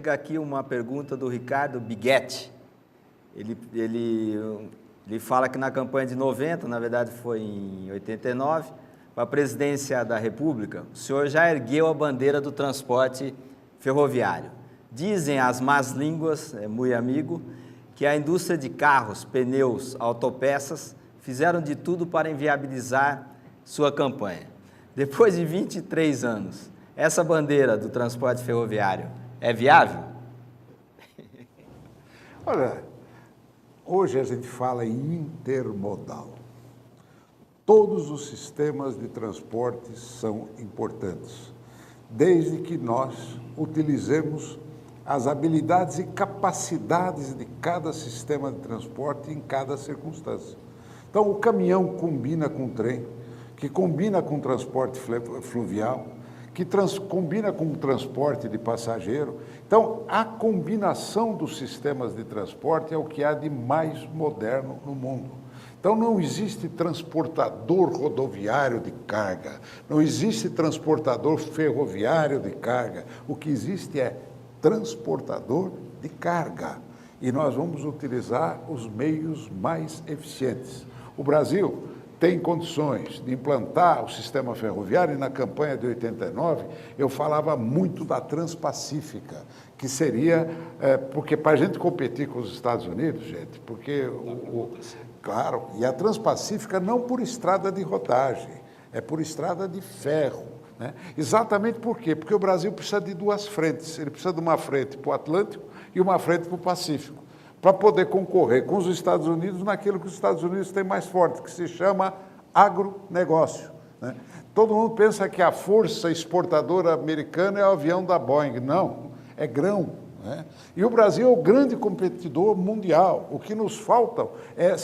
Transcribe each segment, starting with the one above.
chega aqui uma pergunta do Ricardo Biguetti. Ele fala que na campanha de 90, na verdade foi em 89, para a presidência da República, o senhor já ergueu a bandeira do transporte ferroviário. Dizem as más línguas, muito amigo, que a indústria de carros, pneus, autopeças fizeram de tudo para inviabilizar sua campanha. Depois de 23 anos, essa bandeira do transporte ferroviário é viável? Olha, hoje a gente fala em intermodal. Todos os sistemas de transporte são importantes, desde que nós utilizemos as habilidades e capacidades de cada sistema de transporte em cada circunstância. Então, o caminhão combina com o trem, que combina com o transporte fluvial, que combina com o transporte de passageiro. Então, a combinação dos sistemas de transporte é o que há de mais moderno no mundo. Então, não existe transportador rodoviário de carga, não existe transportador ferroviário de carga. O que existe é transportador de carga. E nós vamos utilizar os meios mais eficientes. O Brasil tem condições de implantar o sistema ferroviário, e na campanha de 89 eu falava muito da Transpacífica, que seria, porque para a gente competir com os Estados Unidos, gente, porque, claro, e a Transpacífica não por estrada de rodagem, é por estrada de ferro, né? Exatamente por quê? Porque o Brasil precisa de duas frentes, ele precisa de uma frente para o Atlântico e uma frente para o Pacífico, para poder concorrer com os Estados Unidos naquilo que os Estados Unidos têm mais forte, que se chama agronegócio, né? Todo mundo pensa que a força exportadora americana é o avião da Boeing. Não, é grão, né? E o Brasil é o grande competidor mundial. O que nos falta é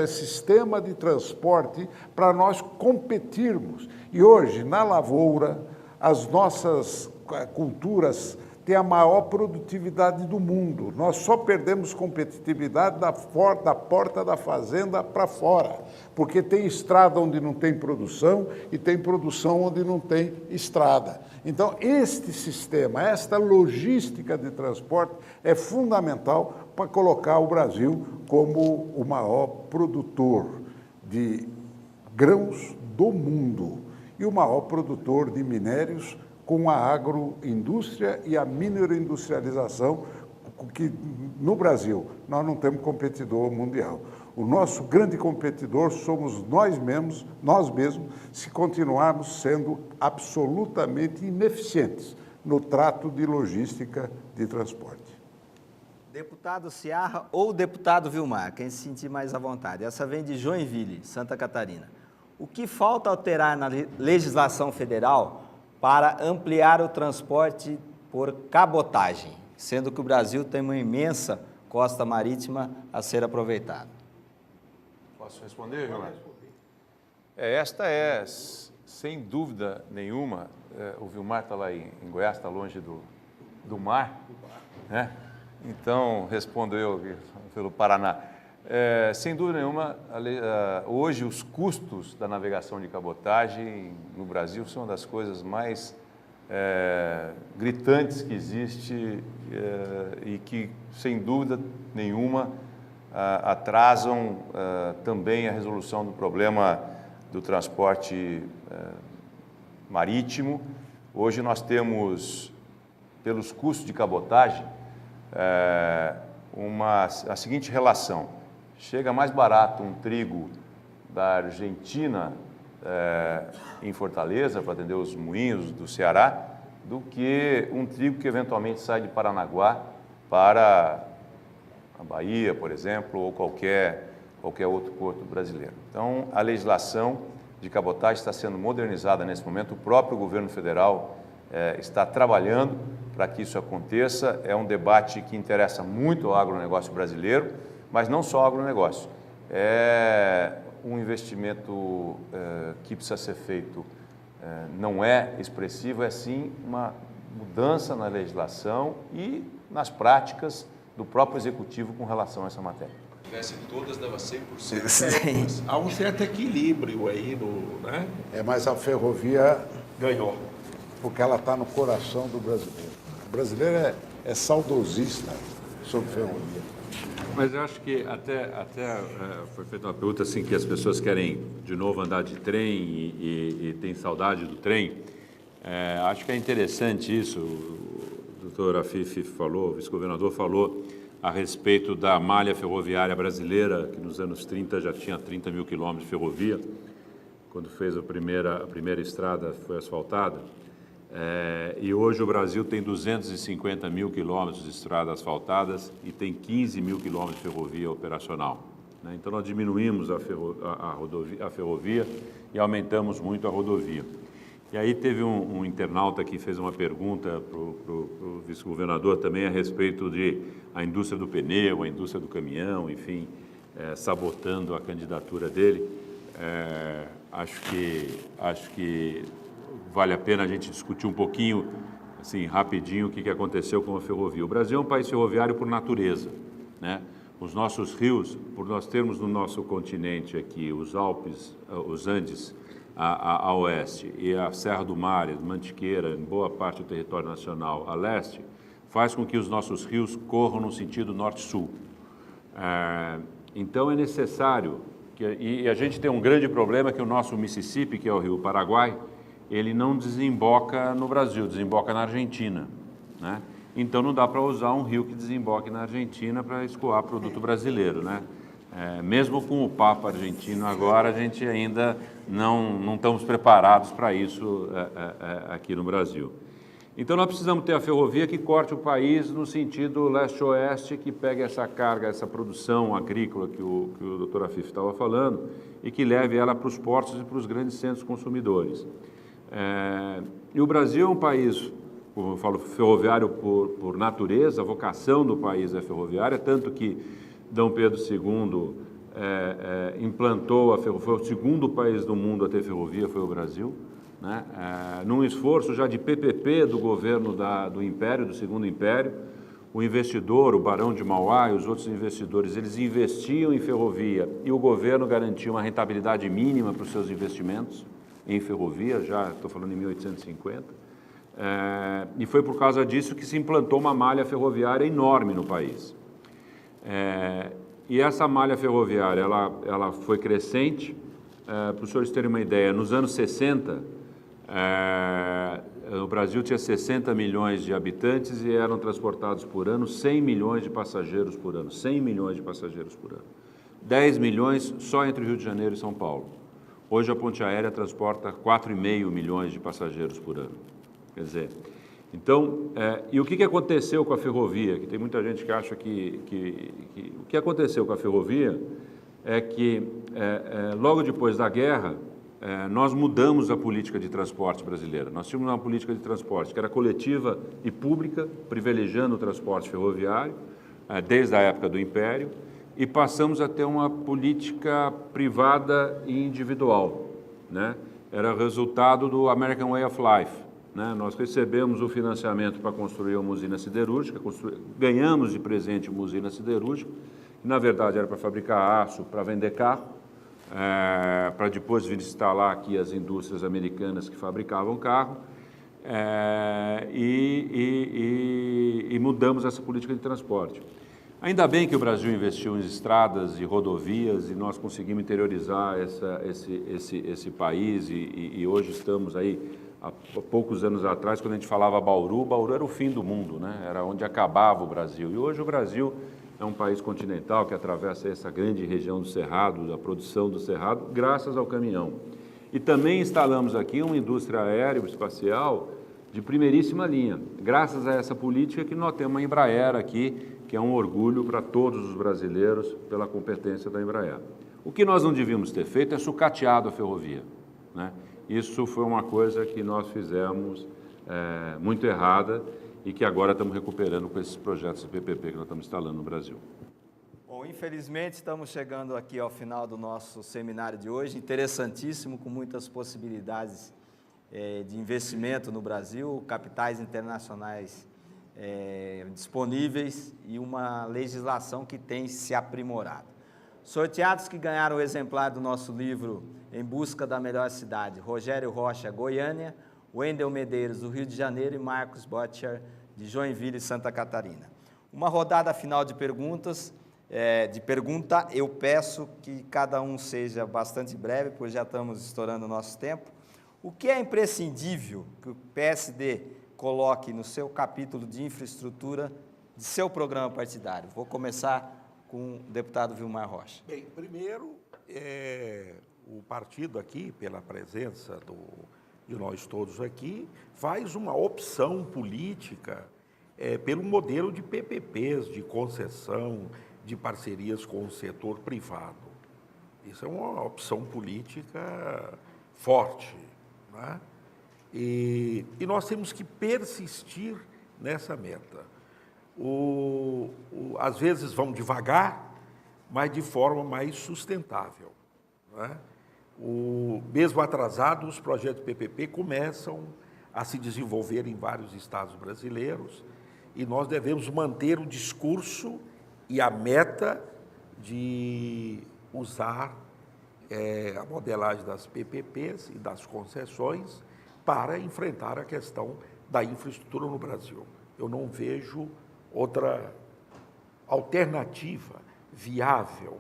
sistema de transporte para nós competirmos. E hoje, na lavoura, as nossas culturas tem a maior produtividade do mundo. Nós só perdemos competitividade da porta da fazenda para fora, porque tem estrada onde não tem produção e tem produção onde não tem estrada. Então, este sistema, esta logística de transporte é fundamental para colocar o Brasil como o maior produtor de grãos do mundo e o maior produtor de minérios, com a agroindústria e a mineraindustrialização, que no Brasil nós não temos competidor mundial. O nosso grande competidor somos nós mesmos, se continuarmos sendo absolutamente ineficientes no trato de logística de transporte. Deputado Seara ou deputado Vilmar, quem se sentir mais à vontade. Essa vem de Joinville, Santa Catarina. O que falta alterar na legislação federal para ampliar o transporte por cabotagem, sendo que o Brasil tem uma imensa costa marítima a ser aproveitada? Posso responder, Vilmar? Esta é, sem dúvida nenhuma, o Vilmar está lá em Goiás, está longe do mar, né? Então, respondo eu pelo Paraná. Sem dúvida nenhuma, hoje os custos da navegação de cabotagem no Brasil são uma das coisas mais gritantes que existe e que, sem dúvida nenhuma, atrasam também a resolução do problema do transporte marítimo. Hoje nós temos, pelos custos de cabotagem, a seguinte relação. Chega mais barato um trigo da Argentina em Fortaleza, para atender os moinhos do Ceará, do que um trigo que eventualmente sai de Paranaguá para a Bahia, por exemplo, ou qualquer outro porto brasileiro. Então, a legislação de cabotagem está sendo modernizada nesse momento, o próprio governo federal está trabalhando para que isso aconteça. É um debate que interessa muito ao agronegócio brasileiro, mas não só ao agronegócio. É um investimento que precisa ser feito, não é expressivo, é sim uma mudança na legislação e nas práticas do próprio executivo com relação a essa matéria. Se tivessem todas, dava 100%. Há um certo equilíbrio aí, né? Mas a ferrovia Ganhou. porque ela está no coração do brasileiro. O brasileiro é saudosista sobre ferrovia. Mas eu acho que até foi feita uma pergunta assim, que as pessoas querem de novo andar de trem e tem saudade do trem. Acho que é interessante isso. O doutor Afif falou, o vice-governador falou a respeito da malha ferroviária brasileira, que nos anos 30 já tinha 30 mil quilômetros de ferrovia, quando fez a primeira estrada foi asfaltada. E hoje o Brasil tem 250 mil quilômetros de estradas asfaltadas e tem 15 mil quilômetros de ferrovia operacional, né? Então, nós diminuímos a ferrovia e aumentamos muito a rodovia. E aí teve um internauta que fez uma pergunta para o vice-governador também a respeito de a indústria do pneu, a indústria do caminhão, enfim, sabotando a candidatura dele. Acho que vale a pena a gente discutir um pouquinho, assim, rapidinho, o que aconteceu com a ferrovia. O Brasil é um país ferroviário por natureza, né? Os nossos rios, por nós termos no nosso continente aqui os Alpes, os Andes a oeste e a Serra do Mar, Mantiqueira, em boa parte do território nacional a leste, faz com que os nossos rios corram no sentido norte-sul. Então é necessário, e a gente tem um grande problema que o nosso Mississippi, que é o rio Paraguai, ele não desemboca no Brasil, desemboca na Argentina, né? Então não dá para usar um rio que desemboque na Argentina para escoar produto brasileiro, né? Mesmo com o Papa argentino agora, a gente ainda não estamos preparados para isso aqui no Brasil. Então nós precisamos ter a ferrovia que corte o país no sentido leste-oeste, que pegue essa carga, essa produção agrícola que o doutor Afif estava falando e que leve ela para os portos e para os grandes centros consumidores. E o Brasil é um país, como eu falo, ferroviário por natureza, a vocação do país é ferroviária, tanto que D. Pedro II implantou a ferrovia, foi o segundo país do mundo a ter ferrovia, foi o Brasil, né? Num esforço já de PPP do governo do Império, do Segundo Império, o investidor, o Barão de Mauá e os outros investidores, eles investiam em ferrovia e o governo garantia uma rentabilidade mínima para os seus investimentos em ferrovia, já estou falando em 1850, e foi por causa disso que se implantou uma malha ferroviária enorme no país. E essa malha ferroviária, ela foi crescente. Para os senhores terem uma ideia, nos anos 60, o Brasil tinha 60 milhões de habitantes e eram transportados por ano 100 milhões de passageiros por ano, 100 milhões de passageiros por ano. 10 milhões só entre Rio de Janeiro e São Paulo. Hoje a ponte aérea transporta 4,5 milhões de passageiros por ano. Quer dizer, então, e o que aconteceu com a ferrovia? Que tem muita gente que acha que o que aconteceu com a ferrovia é que logo depois da guerra nós mudamos a política de transporte brasileira. Nós tínhamos uma política de transporte que era coletiva e pública, privilegiando o transporte ferroviário, desde a época do Império, e passamos a ter uma política privada e individual, né? Era resultado do American Way of Life, né? Nós recebemos o financiamento para construir uma usina siderúrgica, ganhamos de presente uma usina siderúrgica, que na verdade era para fabricar aço, para vender carro, para depois vir instalar aqui as indústrias americanas que fabricavam carro, e mudamos essa política de transporte. Ainda bem que o Brasil investiu em estradas e rodovias e nós conseguimos interiorizar esse país e hoje estamos aí, há poucos anos atrás, quando a gente falava Bauru era o fim do mundo, né? Era onde acabava o Brasil. E hoje o Brasil é um país continental que atravessa essa grande região do Cerrado, da produção do Cerrado, graças ao caminhão. E também instalamos aqui uma indústria aeroespacial de primeiríssima linha, graças a essa política que nós temos a Embraer aqui, que é um orgulho para todos os brasileiros pela competência da Embraer. O que nós não devíamos ter feito é sucateado a ferrovia, né? Isso foi uma coisa que nós fizemos muito errada e que agora estamos recuperando com esses projetos de PPP que nós estamos instalando no Brasil. Bom, infelizmente estamos chegando aqui ao final do nosso seminário de hoje, interessantíssimo, com muitas possibilidades de investimento no Brasil, capitais internacionais disponíveis e uma legislação que tem se aprimorado. Sorteados que ganharam o exemplar do nosso livro Em Busca da Melhor Cidade: Rogério Rocha, Goiânia, Wendel Medeiros, do Rio de Janeiro, e Marcos Botcher, de Joinville, Santa Catarina. Uma rodada final de perguntas. Eu peço que cada um seja bastante breve, pois já estamos estourando o nosso tempo. O que é imprescindível que o PSD coloque no seu capítulo de infraestrutura de seu programa partidário? Vou começar com o deputado Vilmar Rocha. Bem, primeiro, o partido aqui, pela presença de nós todos aqui, faz uma opção política pelo modelo de PPPs, de concessão, de parcerias com o setor privado. Isso é uma opção política forte, né? E nós temos que persistir nessa meta. Às vezes vão devagar, mas de forma mais sustentável, né? Mesmo atrasados, os projetos PPP começam a se desenvolver em vários estados brasileiros e nós devemos manter o discurso e a meta de usar a modelagem das PPPs e das concessões para enfrentar a questão da infraestrutura no Brasil. Eu não vejo outra alternativa viável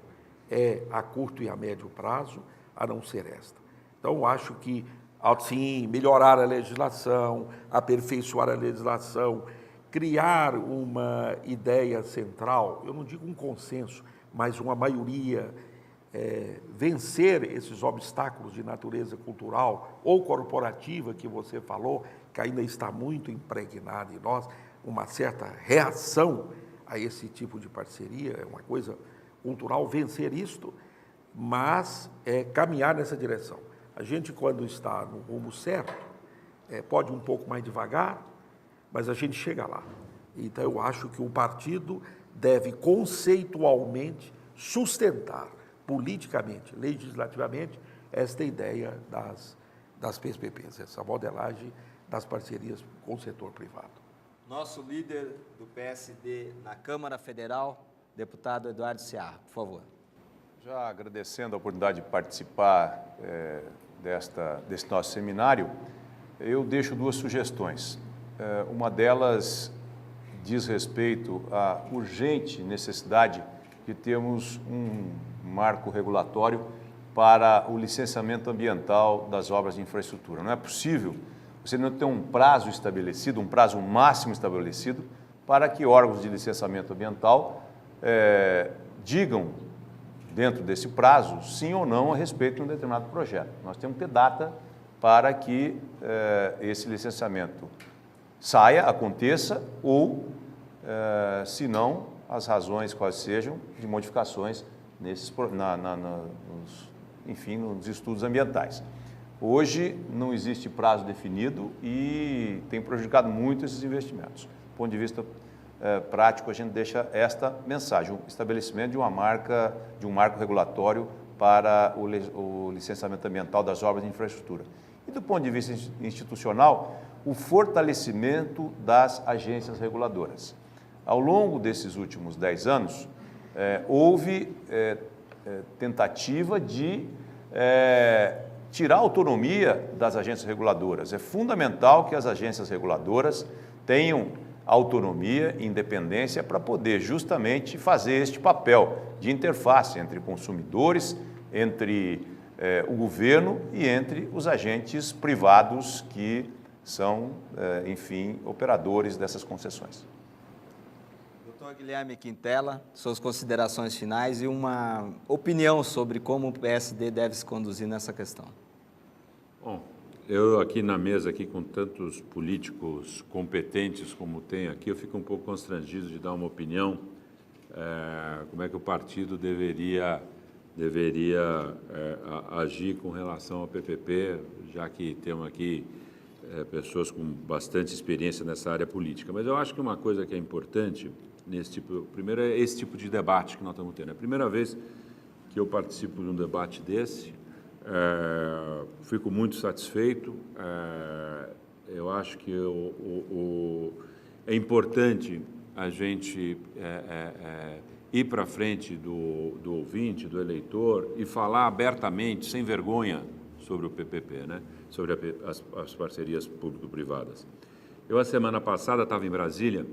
a curto e a médio prazo, a não ser esta. Então, acho que, assim, melhorar a legislação, aperfeiçoar a legislação, criar uma ideia central, eu não digo um consenso, mas uma maioria, vencer esses obstáculos de natureza cultural ou corporativa que você falou, que ainda está muito impregnada em nós, uma certa reação a esse tipo de parceria, é uma coisa cultural, vencer isto, mas caminhar nessa direção. A gente, quando está no rumo certo, pode um pouco mais devagar, mas a gente chega lá. Então, eu acho que o partido deve conceitualmente sustentar, politicamente, legislativamente, esta ideia das PPPs, essa modelagem das parcerias com o setor privado. Nosso líder do PSD na Câmara Federal, deputado Eduardo Seara, por favor. Já agradecendo a oportunidade de participar desse nosso seminário, eu deixo duas sugestões. Uma delas diz respeito à urgente necessidade de termos um marco regulatório para o licenciamento ambiental das obras de infraestrutura. Não é possível você não ter um prazo estabelecido, um prazo máximo estabelecido, para que órgãos de licenciamento ambiental digam, dentro desse prazo, sim ou não a respeito de um determinado projeto. Nós temos que ter data para que esse licenciamento saia, aconteça, ou, se não, as razões quais sejam de modificações nos estudos ambientais. Hoje não existe prazo definido e tem prejudicado muito esses investimentos. Do ponto de vista prático, a gente deixa esta mensagem, o estabelecimento de um marco regulatório para o licenciamento ambiental das obras de infraestrutura. E do ponto de vista institucional, o fortalecimento das agências reguladoras. Ao longo desses últimos 10 anos, houve tentativa de tirar a autonomia das agências reguladoras. É fundamental que as agências reguladoras tenham autonomia e independência para poder justamente fazer este papel de interface entre consumidores, entre o governo e entre os agentes privados que são, enfim, operadores dessas concessões. Doutor Guilherme Quintela, suas considerações finais e uma opinião sobre como o PSD deve se conduzir nessa questão. Bom, eu aqui na mesa, aqui com tantos políticos competentes como tem aqui, eu fico um pouco constrangido de dar uma opinião, como é que o partido deveria agir com relação ao PPP, já que temos aqui pessoas com bastante experiência nessa área política. Mas eu acho que uma coisa que é importante, primeiro é esse tipo de debate que nós estamos tendo. É a primeira vez que eu participo de um debate desse, fico muito satisfeito, eu acho que é importante a gente ir para frente do ouvinte, do eleitor e falar abertamente, sem vergonha, sobre o PPP, né? Sobre as parcerias público-privadas. Eu, a semana passada, estava em Brasília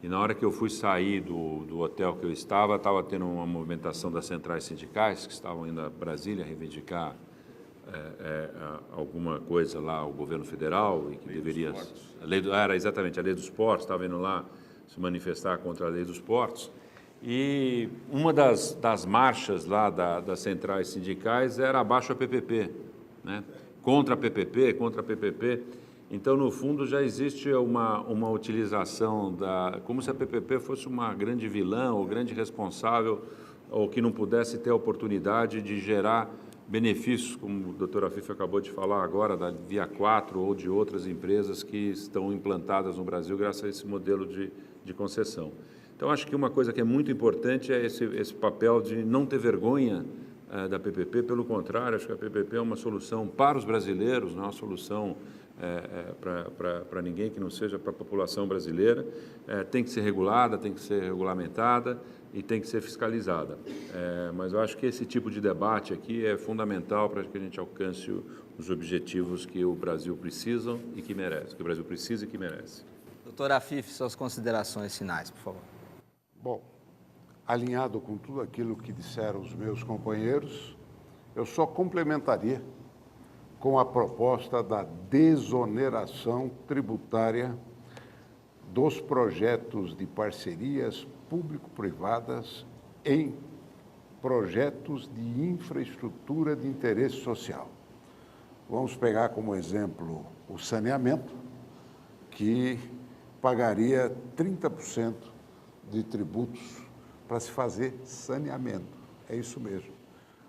e na hora que eu fui sair do hotel que eu estava tendo uma movimentação das centrais sindicais que estavam indo a Brasília reivindicar alguma coisa lá ao governo federal e que deveria... Era exatamente a lei dos portos, estava indo lá se manifestar contra a lei dos portos. E uma das marchas lá das centrais sindicais era abaixo a PPP, né? Contra a PPP. Então, no fundo, já existe uma utilização como se a PPP fosse uma grande vilã ou grande responsável ou que não pudesse ter a oportunidade de gerar benefícios, como o doutor Afif acabou de falar agora, da Via 4 ou de outras empresas que estão implantadas no Brasil graças a esse modelo de concessão. Então, acho que uma coisa que é muito importante é esse papel de não ter vergonha da PPP, pelo contrário, acho que a PPP é uma solução para os brasileiros, não é uma solução para ninguém que não seja para a população brasileira. Tem que ser regulada, tem que ser regulamentada e tem que ser fiscalizada. Mas eu acho que esse tipo de debate aqui é fundamental para que a gente alcance os objetivos que o Brasil precisa e que merece, que o Brasil precisa e que merece. Doutor Afif, suas considerações finais, por favor. Bom, alinhado com tudo aquilo que disseram os meus companheiros, eu só complementaria com a proposta da desoneração tributária dos projetos de parcerias público-privadas em projetos de infraestrutura de interesse social. Vamos pegar como exemplo o saneamento, que pagaria 30% de tributos para se fazer saneamento. É isso mesmo.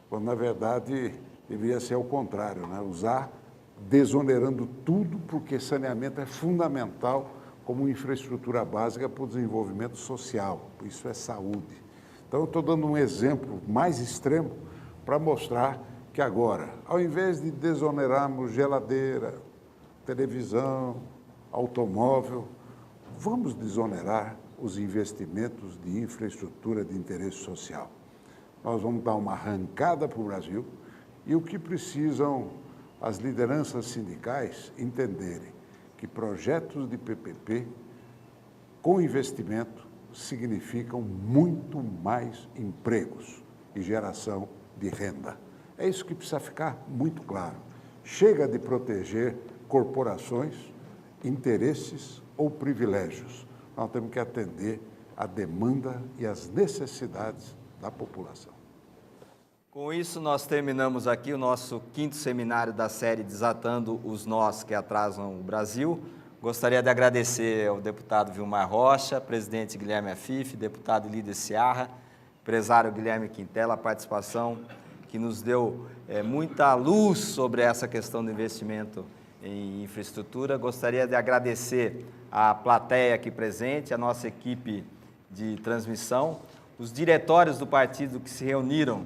Quando, na verdade, deveria ser o contrário, né? Usar desonerando tudo, porque saneamento é fundamental como infraestrutura básica para o desenvolvimento social. Isso é saúde. Então, eu estou dando um exemplo mais extremo para mostrar que agora, ao invés de desonerarmos geladeira, televisão, automóvel, vamos desonerar os investimentos de infraestrutura de interesse social. Nós vamos dar uma arrancada para o Brasil e o que precisam as lideranças sindicais entenderem que projetos de PPP com investimento significam muito mais empregos e geração de renda. É isso que precisa ficar muito claro. Chega de proteger corporações, interesses ou privilégios. Nós temos que atender a demanda e as necessidades da população. Com isso, nós terminamos aqui o nosso 5º seminário da série Desatando os Nós que Atrasam o Brasil. Gostaria de agradecer ao deputado Vilmar Rocha, presidente Guilherme Afif, deputado Líder Seara, empresário Guilherme Quintela, a participação que nos deu muita luz sobre essa questão do investimento em infraestrutura. Gostaria de agradecer a plateia aqui presente, a nossa equipe de transmissão, os diretórios do partido que se reuniram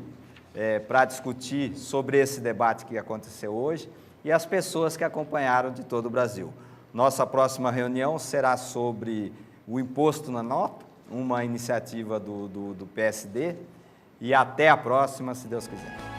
para discutir sobre esse debate que aconteceu hoje e as pessoas que acompanharam de todo o Brasil. Nossa próxima reunião será sobre o imposto na nota, uma iniciativa do PSD, e até a próxima, se Deus quiser.